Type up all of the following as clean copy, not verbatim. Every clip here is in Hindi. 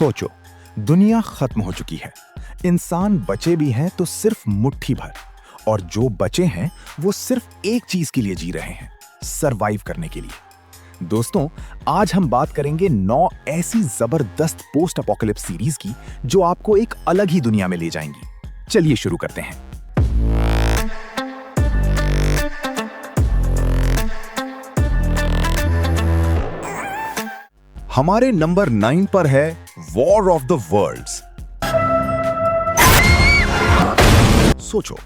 सोचो, दुनिया खत्म हो चुकी है। इंसान बचे भी हैं तो सिर्फ मुट्ठी भर, और जो बचे हैं वो सिर्फ एक चीज के लिए जी रहे हैं, सरवाइव करने के लिए। दोस्तों, आज हम बात करेंगे 9 ऐसी जबरदस्त पोस्ट अपोकलिप्स सीरीज की जो आपको एक अलग ही दुनिया में ले जाएंगी। चलिए शुरू करते हैं। हमारे नंबर 9 पर है वॉर ऑफ द वर्ल्ड्स। सोचो,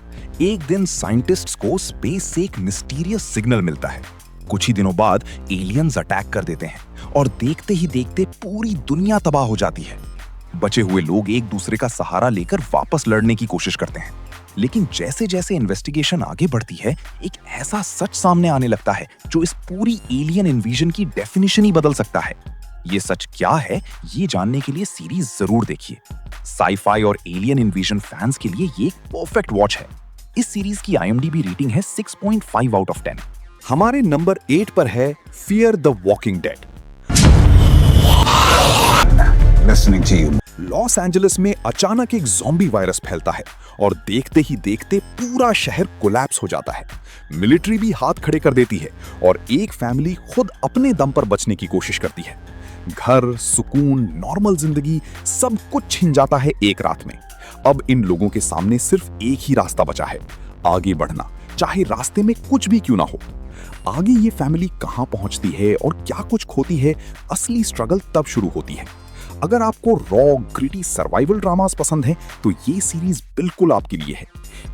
एक दिन साइंटिस्ट्स को स्पेस से एक मिस्टीरियस सिग्नल मिलता है। कुछ ही दिनों बाद एलियंस अटैक कर देते हैं और देखते ही देखते पूरी दुनिया तबाह हो जाती है। बचे हुए लोग एक दूसरे का सहारा लेकर वापस लड़ने की कोशिश करते हैं, लेकिन जैसे जैसे इन्वेस्टिगेशन आगे बढ़ती है, एक ऐसा सच सामने आने लगता है जो इस पूरी एलियन इन्वेजन की डेफिनेशन ही बदल सकता है। ये सच क्या है, ये जानने के लिए सीरीज जरूर देखिए। साईफाई और एलियन इन्वेजन फैंस के लिए ये एक परफेक्ट वॉच है। इस सीरीज की IMDb रेटिंग है 6.5 आउट ऑफ 10। हमारे नंबर 8 पर है fear the walking dead. Los Angeles में अचानक एक ज़ॉम्बी वायरस फैलता है और देखते ही देखते पूरा शहर कोलैप्स हो जाता है। मिलिट्री भी हाथ खड़े कर देती है और एक फैमिली खुद अपने दम पर बचने की कोशिश करती है। घर, सुकून, नॉर्मल जिंदगी सब कुछ छिन जाता है एक रात में। अब इन लोगों के सामने सिर्फ एक ही रास्ता बचा है, आगे बढ़ना, चाहे रास्ते में कुछ भी क्यों ना हो। आगे ये फैमिली कहां पहुंचती है और क्या कुछ खोती है, असली स्ट्रगल तब शुरू होती है। अगर आपको रॉ, ग्रिटी सर्वाइवल ड्रामास पसंद है तो ये सीरीज बिल्कुल आपके लिए है।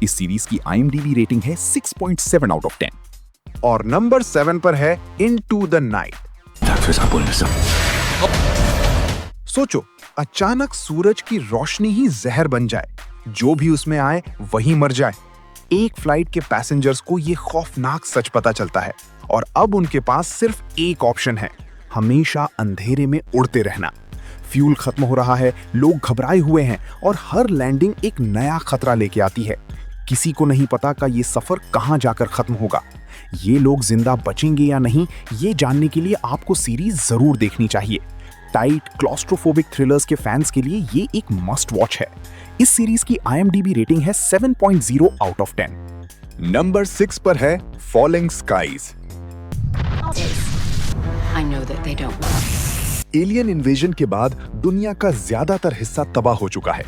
इस सीरीज की IMDb रेटिंग है 6.7 आउट ऑफ 10। और नंबर 7 पर है इनटू द नाइट। सोचो, अचानक सूरज की रोशनी ही जहर बन जाए, जो भी उसमें आए वही मर जाए। एक फ्लाइट के पैसेंजर्स को ये खौफनाक सच पता चलता है और अब उनके पास सिर्फ एक ऑप्शन है, हमेशा अंधेरे में उड़ते रहना। फ्यूल खत्म हो रहा है, लोग घबराए हुए हैं और हर लैंडिंग एक नया खतरा लेके आती है। किसी को नहीं पता कि ये सफर कहां जाकर खत्म होगा। ये लोग जिंदा बचेंगे या नहीं, ये जानने के लिए आपको सीरीज जरूर देखनी चाहिए। टाइट क्लॉस्ट्रोफोबिक थ्रिलर्स के फैंस के लिए ये एक मस्ट वॉच है। इस सीरीज की IMDb रेटिंग है 7.0 आउट ऑफ 10। नंबर 6 पर है फॉलिंग स्काइज। एलियन इन्वेजन के बाद दुनिया का ज्यादातर हिस्सा तबाह हो चुका है।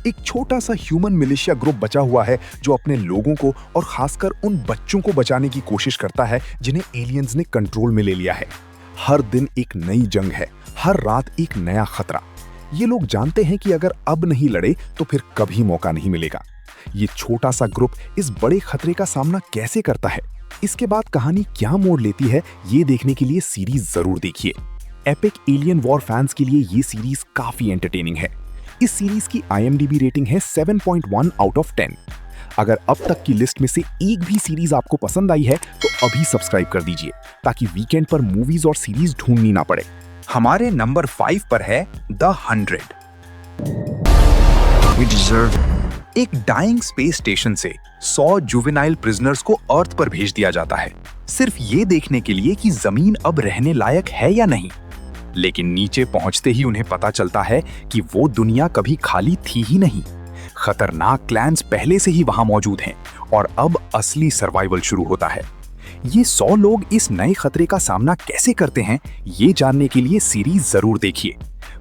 एक छोटा सा ह्यूमन मिलिशिया ग्रुप बचा हुआ है जो अपने लोगों को और खासकर उन बच्चों को बचाने की कोशिश करता है जिन्हें एलियंस ने कंट्रोल में ले लिया है। हर दिन एक नई जंग है, हर रात एक नया खतरा। ये लोग जानते हैं कि अगर अब नहीं लड़े तो फिर कभी मौका नहीं मिलेगा। ये छोटा सा ग्रुप इस बड़े खतरे का सामना कैसे करता है, इसके बाद कहानी क्या मोड़ लेती है, ये देखने के लिए सीरीज जरूर देखिए। एपिक एलियन वॉर फैंस के लिए ये सीरीज काफी एंटरटेनिंग है। इस सीरीज की IMDb रेटिंग है 7.1 आउट ऑफ 10। अगर अब तक की लिस्ट में से एक भी सीरीज आपको पसंद आई है तो अभी सब्सक्राइब कर दीजिए ताकि वीकेंड पर मूवीज और सीरीज ढूंढनी ना पड़े। हमारे नंबर 5 पर है द 100। एक डाइंग स्पेस स्टेशन से 100 जुवेनाइल प्रिजनर्स को अर्थ पर भेज दिया जाता है, सिर्फ ये देखने के लिए कि जमीन अब रहने लायक है या नहीं। लेकिन नीचे पहुंचते ही उन्हें पता चलता है कि वो दुनिया कभी खाली थी ही नहीं। खतरनाक क्लैंस पहले से ही वहां मौजूद हैं और अब असली सर्वाइवल शुरू होता है। ये 100 लोग इस नए खतरे का सामना कैसे करते हैं, ये जानने के लिए सीरीज जरूर देखिए।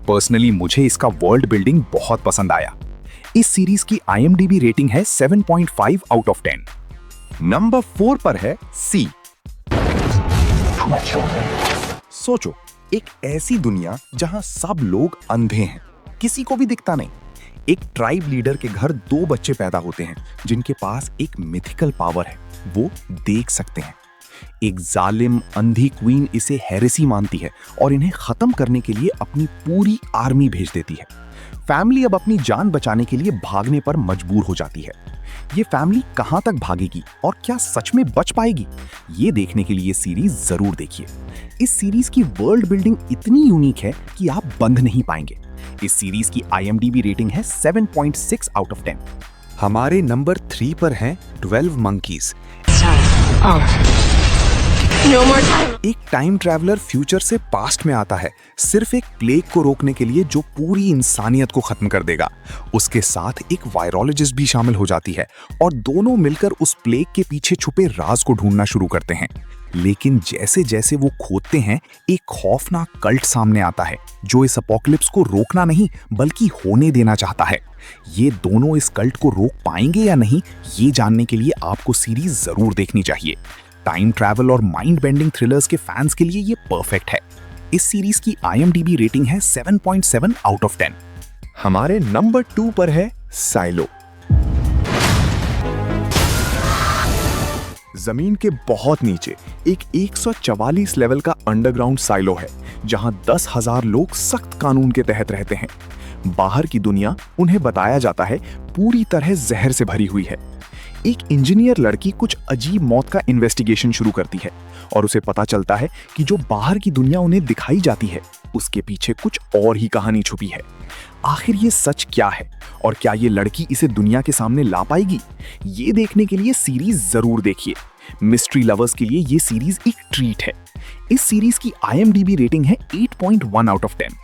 पर्सनली मुझे इसका वर्ल्ड बिल्डिंग बहुत पसंद आया। इस सीरीज की IMDb रेटिंग है 7.5 आउट ऑफ 10। नंबर 4 पर है सी। सोचो, एक ऐसी दुनिया जहां सब लोग अंधे हैं, किसी को भी दिखता नहीं। एक ट्राइब लीडर के घर 2 बच्चे पैदा होते हैं जिनके पास एक मिथिकल पावर है, वो देख सकते हैं। एक जालिम अंधी क्वीन इसे हेरेसी मानती है और इन्हें खत्म करने के लिए अपनी पूरी आर्मी भेज देती है। फैमिली अब अपनी जान बचाने के लिए भागने पर मजबूर हो जाती है। ये फैमिली कहां तक भागेगी और क्या सच में बच पाएगी, ये देखने के लिए सीरीज जरूर देखिए। इस सीरीज की वर्ल्ड बिल्डिंग इतनी यूनिक है कि आप बंद नहीं पाएंगे। इस सीरीज की IMDb रेटिंग है 7.6 आउट ऑफ 10। हमारे नंबर 3 पर हैं 12 मंकीज। No more time. एक टाइम ट्रैवलर फ्यूचर से पास्ट में आता है सिर्फ एक प्लेग को रोकने के लिए जो पूरी इंसानियत को खत्म कर देगा। उसके साथ एक वायरोलॉजिस्ट भी शामिल हो जाती है और दोनों मिलकर उस प्लेग के पीछे छुपे राज को ढूंढना शुरू करते हैं। लेकिन जैसे जैसे वो खोदते हैं, एक खौफनाक कल्ट सामने आता है जो इस अपोकलिप्स को रोकना नहीं बल्कि होने देना चाहता है। ये दोनों इस कल्ट को रोक पाएंगे या नहीं, ये जानने के लिए आपको सीरीज जरूर देखनी चाहिए। टाइम ट्रैवल और माइंड बेंडिंग थ्रिलर्स के फैंस के लिए ये परफेक्ट है। इस सीरीज की IMDb रेटिंग है 7.7 आउट ऑफ 10। हमारे नंबर 2 पर है साइलो। जमीन के बहुत नीचे एक 144 लेवल का अंडरग्राउंड साइलो है जहां 10,000 लोग सख्त कानून के तहत रहते हैं। बाहर की दुनिया उन्हें बताया जाता है पूरी तरह जहर से भरी हुई है। एक इंजीनियर लड़की कुछ अजीब मौत का इन्वेस्टिगेशन शुरू करती है और उसे पता चलता है कि जो बाहर की दुनिया उन्हें दिखाई जाती है उसके पीछे कुछ और ही कहानी छुपी है। आखिर ये सच क्या है और क्या ये लड़की इसे दुनिया के सामने ला पाएगी? ये देखने के लिए सीरीज जरूर देखिए। मिस्ट्री लवर्स के लिए ये सीरीज एक ट्रीट है। इस सीरीज की IMDb रेटिंग है 8.1 आउट ऑफ 10।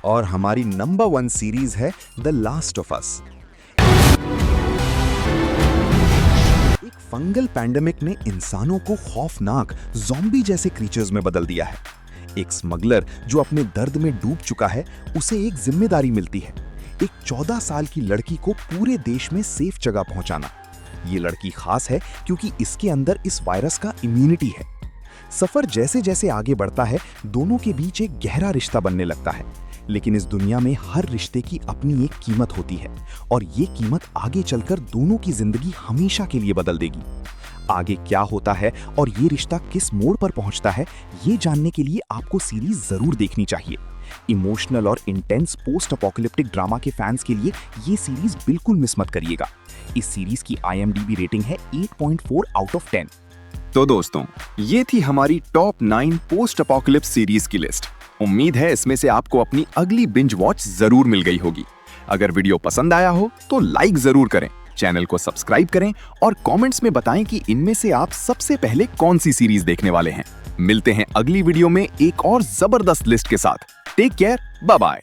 और हमारी नंबर 1 सीरीज है द लास्ट ऑफ अस। एक फंगल पैंडेमिक ने इंसानों को खौफनाक ज़ॉम्बी जैसे क्रीचर्स में बदल दिया है। एक स्मगलर जो अपने दर्द में डूब चुका है, उसे एक जिम्मेदारी मिलती है, एक 14 साल की लड़की को पूरे देश में सेफ जगह पहुंचाना। ये लड़की खास है क्योंकि इसके अंदर इस वायरस का इम्यूनिटी है। सफर जैसे जैसे आगे बढ़ता है, दोनों के बीच एक गहरा रिश्ता बनने लगता है। लेकिन इस दुनिया में हर रिश्ते की अपनी एक कीमत होती है और ये कीमत आगे चलकर दोनों की जिंदगी हमेशा के लिए बदल देगी। आगे क्या होता है और ये रिश्ता किस मोड़ पर पहुंचता है, ये जानने के लिए आपको सीरीज जरूर देखनी चाहिए। इमोशनल और इंटेंस पोस्ट अपोकलिप्टिक ड्रामा के फैंस के लिए ये सीरीज बिल्कुल मिस मत करिएगा। इस सीरीज की IMDb रेटिंग है 8.4 आउट ऑफ 10। तो दोस्तों, ये थी हमारी टॉप 9 पोस्ट अपोकलिप्स सीरीज की लिस्ट। उम्मीद है इसमें से आपको अपनी अगली बिंज वॉच जरूर मिल गई होगी। अगर वीडियो पसंद आया हो तो लाइक जरूर करें, चैनल को सब्सक्राइब करें और कमेंट्स में बताएं कि इनमें से आप सबसे पहले कौन सी सीरीज देखने वाले हैं। मिलते हैं अगली वीडियो में एक और जबरदस्त लिस्ट के साथ। Take care, bye bye.